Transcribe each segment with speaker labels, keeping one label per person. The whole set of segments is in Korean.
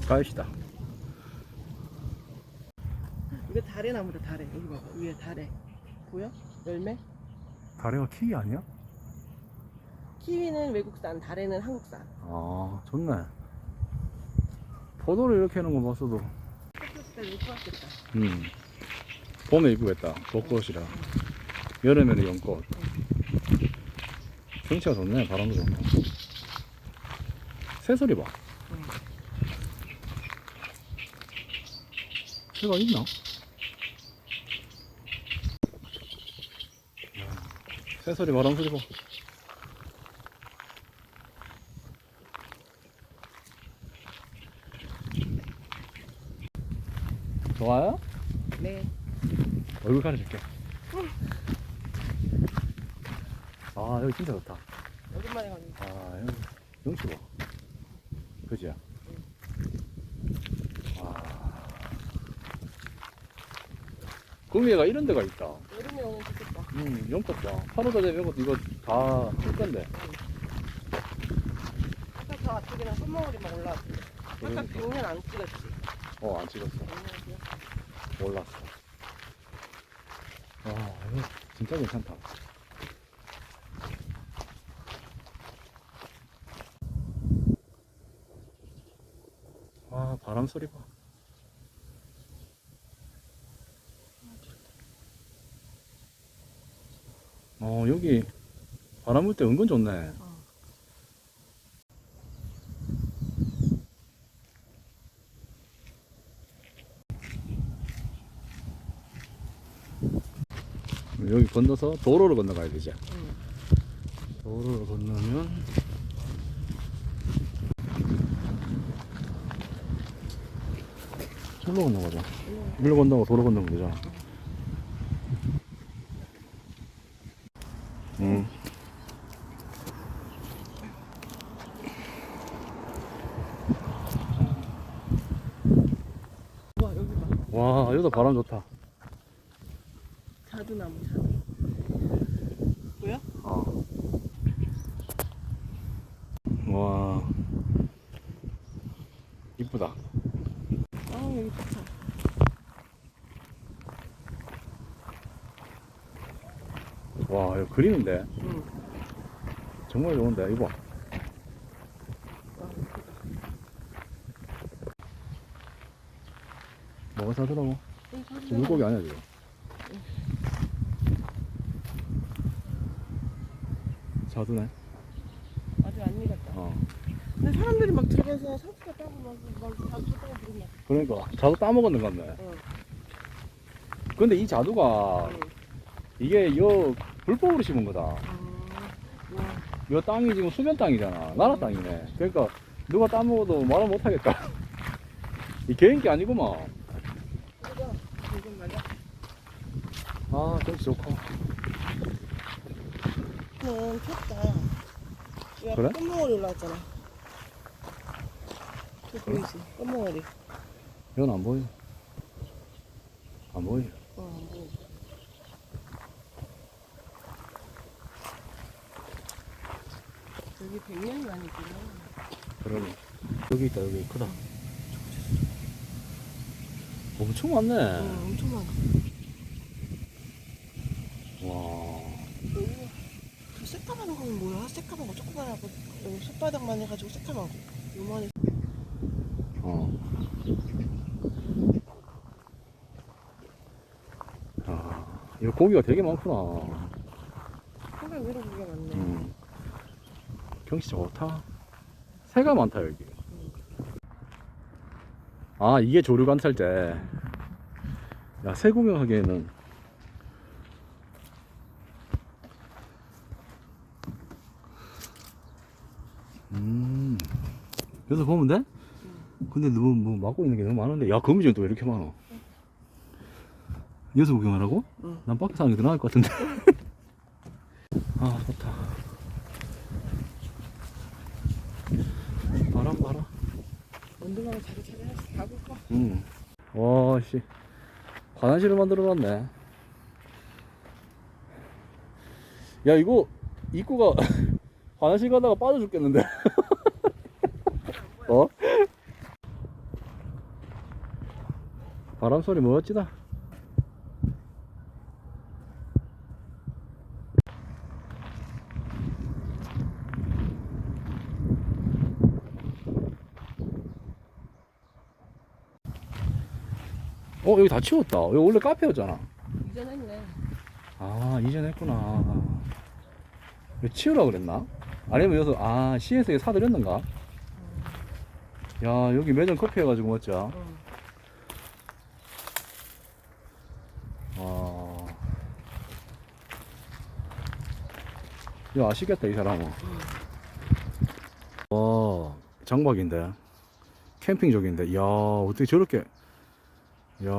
Speaker 1: 가시다.
Speaker 2: 이거 다래나무다, 다래. 여기 봐봐. 위에 다래. 보여? 열매?
Speaker 1: 다래가 키위 아니야?
Speaker 2: 키위는 외국산, 다래는 한국산.
Speaker 1: 아, 좋네. 포도를 이렇게 하는 거 봤어도.
Speaker 2: 햇볕이 이거 좋았겠다.
Speaker 1: 봄에 이쁘겠다. 벚꽃이라. 여름에는 연꽃. 경치가 좋네. 바람도 좋고. 새소리 봐. 새가 있나? 새소리, 바람소리 봐. 좋아요?
Speaker 2: 네.
Speaker 1: 얼굴 가려줄게. 아, 여기 진짜 좋다.
Speaker 2: 오랜만에 가는 거.
Speaker 1: 아, 여기 경치 봐. 그지? 와. 구미회가 이런 데가 있다.
Speaker 2: 여름에 오면 좋겠다.
Speaker 1: 연꽃 봐. 8월 달에 연꽃 이거 다 쓸 건데.
Speaker 2: 아까 저 앞쪽에는 손모을이 막 올라왔어. 아까
Speaker 1: 그러니까.
Speaker 2: 100년 안 찍었지.
Speaker 1: 안 찍었어. 몰랐어. 와, 이거 진짜 괜찮다. 와, 바람 소리 봐. 여기 바람 불 때 은근 좋네. 여기 건너서 도로를 건너가야 되지. 도로를 건너면 절로 건너가자. 일로 건너고 도로 건너면 되잖아. 응.
Speaker 2: 와, 여기 봐.
Speaker 1: 와, 여기도 바람 좋다.
Speaker 2: 자두나무, 자두. 보여?
Speaker 1: 와, 이쁘다.
Speaker 2: 아, 여기 좋다.
Speaker 1: 와, 이거 그림인데.
Speaker 2: 응.
Speaker 1: 정말 좋은데. 이거 봐.
Speaker 2: 와,
Speaker 1: 뭐가 사더라고?
Speaker 2: 예쁘다.
Speaker 1: 물고기 아니야, 지금. 자두네.
Speaker 2: 아직 안 익었다.
Speaker 1: 어.
Speaker 2: 근데 사람들이 막 들어가서 상추가 따고 막 자두 따고 그러냐.
Speaker 1: 그러니까 자두 따먹었는 것 같네.
Speaker 2: 응.
Speaker 1: 근데 이 자두가
Speaker 2: 응.
Speaker 1: 이게 요 불법으로 심은 거다.
Speaker 2: 와.
Speaker 1: 요 땅이 지금 수변 땅이잖아. 나라 땅이네. 그러니까 누가 따먹어도 말을 못 하겠다. 이 개인기 아니구만.
Speaker 2: 그죠? 이건 맞아?
Speaker 1: 아, 경치 좋고.
Speaker 2: 폈다.
Speaker 1: 그래?
Speaker 2: 꽃몽어리 올라왔잖아. 저 보이지? 꽃몽어리.
Speaker 1: 이건 안 보여. 안 보여.
Speaker 2: 안 보여. 여기 100년이 아니구나.
Speaker 1: 그러네. 여기 있다, 여기 크다. 엄청 많네.
Speaker 2: 엄청 많아.
Speaker 1: 와.
Speaker 2: 여기 저 새까만 건 뭐야? 새까만 거 조그만하고 여기 손바닥만 해가지고 새까만 거. 요만해.
Speaker 1: 이거 고기가 되게 많구나.
Speaker 2: 생각 외로 고기가 많네.
Speaker 1: 경치 좋다. 새가 많다, 여기. 아, 이게 조류 관찰제. 야, 새 구경하기에는. 여기서 보면 돼? 근데 너무 뭐 막고 있는 게 너무 많은데. 야, 거미줄 또 왜 이렇게 많아? 여기서 구경하라고?
Speaker 2: 응.
Speaker 1: 난 밖에 사는 게 더 나을 것 같은데. 아, 좋다. 바람 봐라.
Speaker 2: 언젠가는 자리 찾아서 가볼 거.
Speaker 1: 와, 씨. 화장실을 만들어 놨네. 야, 이거, 입구가, 화장실 가다가 빠져 죽겠는데. 어? 바람 소리 멋지다. 여기 다 치웠다. 여기 원래 카페였잖아.
Speaker 2: 이전 했네.
Speaker 1: 아, 이전 했구나. 이거 치우라 그랬나? 아니면 여기서, 시에서 이거 사드렸는가? 야, 여기 매점 커피 해가지고 멋져. 야, 아시겠다, 이 사람은. 와, 장박인데. 캠핑족인데. 이야, 어떻게 저렇게. 이야,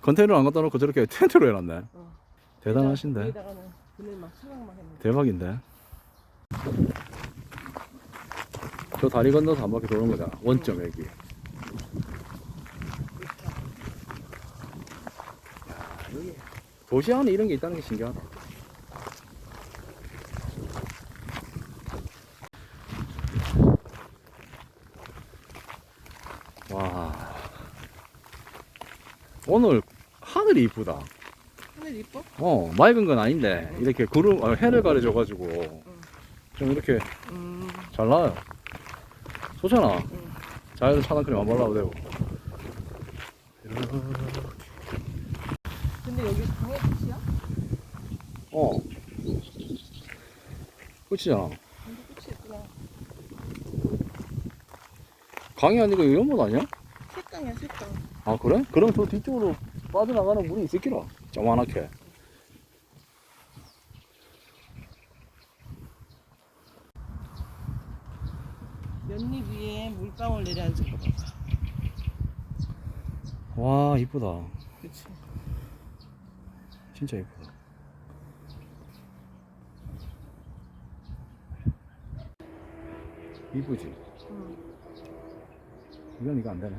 Speaker 1: 컨테이너 안 갖다 놓고 저렇게 텐트로 해놨네. 대단하신데.
Speaker 2: 여기다가는 그늘 막 수영만 했는데.
Speaker 1: 대박인데. 저 다리 건너서 한 바퀴 도는 거잖아. 원점 여기. 여기 도시 안에 이런 게 있다는 게 신기하다. 와, 오늘 하늘이 이쁘다.
Speaker 2: 하늘 이뻐?
Speaker 1: 맑은 건 아닌데 이렇게 구름 해를 가려줘가지고 좀 이렇게 잘 나와요. 좋잖아. 자연은 차단크림 안 발라도 되고.
Speaker 2: 근데 여기 강의 끝이야?
Speaker 1: 끝이잖아.
Speaker 2: 근데 끝이 있구나.
Speaker 1: 강이 아니고 이거 연못 아니야?
Speaker 2: 색강이야 색강.
Speaker 1: 아, 그래? 그럼 저 뒤쪽으로 빠져나가는 물이 있을기라. 조그만하게.
Speaker 2: 연잎 위에 물방울 내려앉은 거 봐봐.
Speaker 1: 와, 이쁘다.
Speaker 2: 그치.
Speaker 1: 진짜 이쁘다. 이쁘지? 이건 이거 안 되네.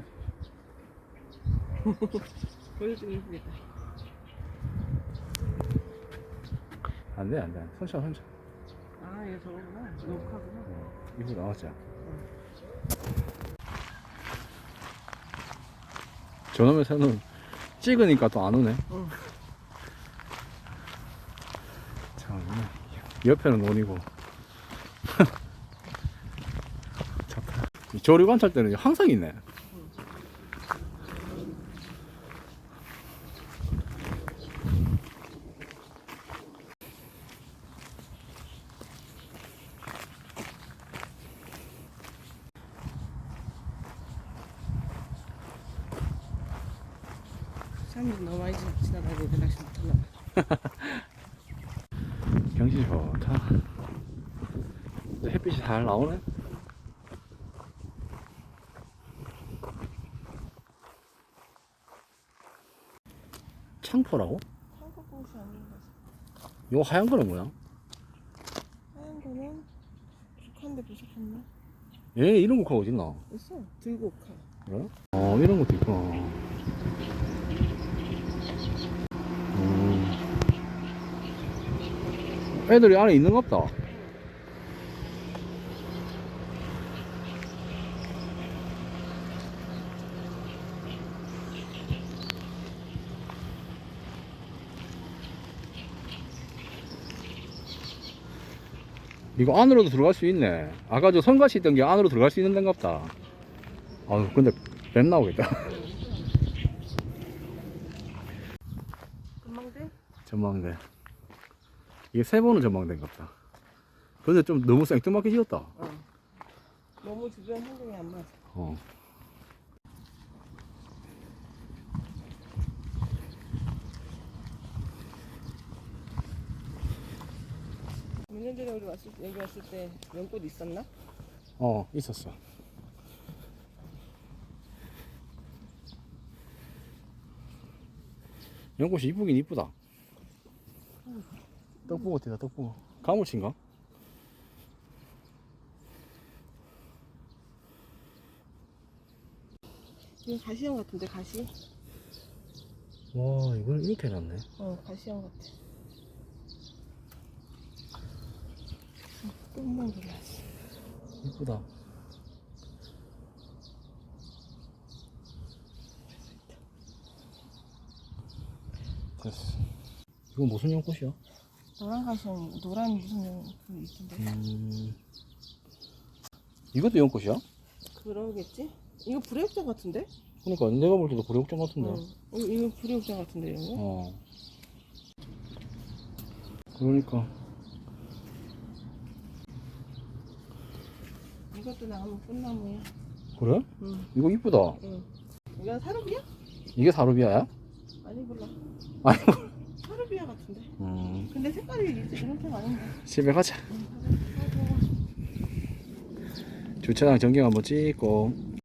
Speaker 2: 보여주면 이쁘겠다.
Speaker 1: 안 돼, 안 돼. 손차.
Speaker 2: 아 얘 저거구나. 녹화구나.
Speaker 1: 이쁘다, 맞지? 저놈의 새는 찍으니까 또 안 오네. 참, 옆에는 논이고. 좋다. 조류 관찰 때는 항상 있네.
Speaker 2: 사람들이 너무 많이 지나다니는데 날씨 못하나.
Speaker 1: 경치 좋다. 이제 햇빛이 잘 나오네. 창포라고?
Speaker 2: 한국꽃이 아닌 거지.
Speaker 1: 요 하얀 거는 뭐야?
Speaker 2: 하얀 거는 북한데 부족했나?
Speaker 1: 얘 이런 국화가 어딨나?
Speaker 2: 있어. 들고 가.
Speaker 1: 그래? 이런 것도 있구나. 애들이 안에 있는갑다. 이거 안으로도 들어갈 수 있네. 아까 저 성가시 있던 게 안으로 들어갈 수 있는 데인갑다. 아유, 근데 뱀 나오겠다.
Speaker 2: 금방대?
Speaker 1: 전망대. 이게 세 번은 전망대인갑다. 근데 좀 너무 생뚱맞게 지었다.
Speaker 2: 너무 주변 환경이 안 맞아. 몇 년 전에 우리 여기 왔을 때 연꽃 있었나?
Speaker 1: 있었어. 연꽃이 이쁘긴 이쁘다. 떡붕어 띠다, 떡붕어. 가물치인가?
Speaker 2: 이거 가시형 같은데 가시?
Speaker 1: 와, 이걸 이렇게 해놨네.
Speaker 2: 가시형 같아. 똥만 돌아야지.
Speaker 1: 이쁘다. 됐어. 이거 무슨 연꽃이야?
Speaker 2: 노란 가시형 노란 무슨 그 있던데.
Speaker 1: 이것도 연꽃이야?
Speaker 2: 그러겠지? 이거 불의옥장 같은데?
Speaker 1: 그러니까 내가 볼 때도 불의옥장 같은데.
Speaker 2: 이거 불의옥장 같은데 이거?
Speaker 1: 어. 그러니까
Speaker 2: 이것도 나무 꽃나무야.
Speaker 1: 그래?
Speaker 2: 응.
Speaker 1: 이거 이쁘다.
Speaker 2: 응. 이건 사루비야?
Speaker 1: 이게 사루비아야?
Speaker 2: 아니 몰라.
Speaker 1: 아니.
Speaker 2: 사루비아 같은데. 근데 색깔이 이렇게 아닌데.
Speaker 1: 집에 가자.
Speaker 2: 응, 가자.
Speaker 1: 주차장 전경 한번 찍고.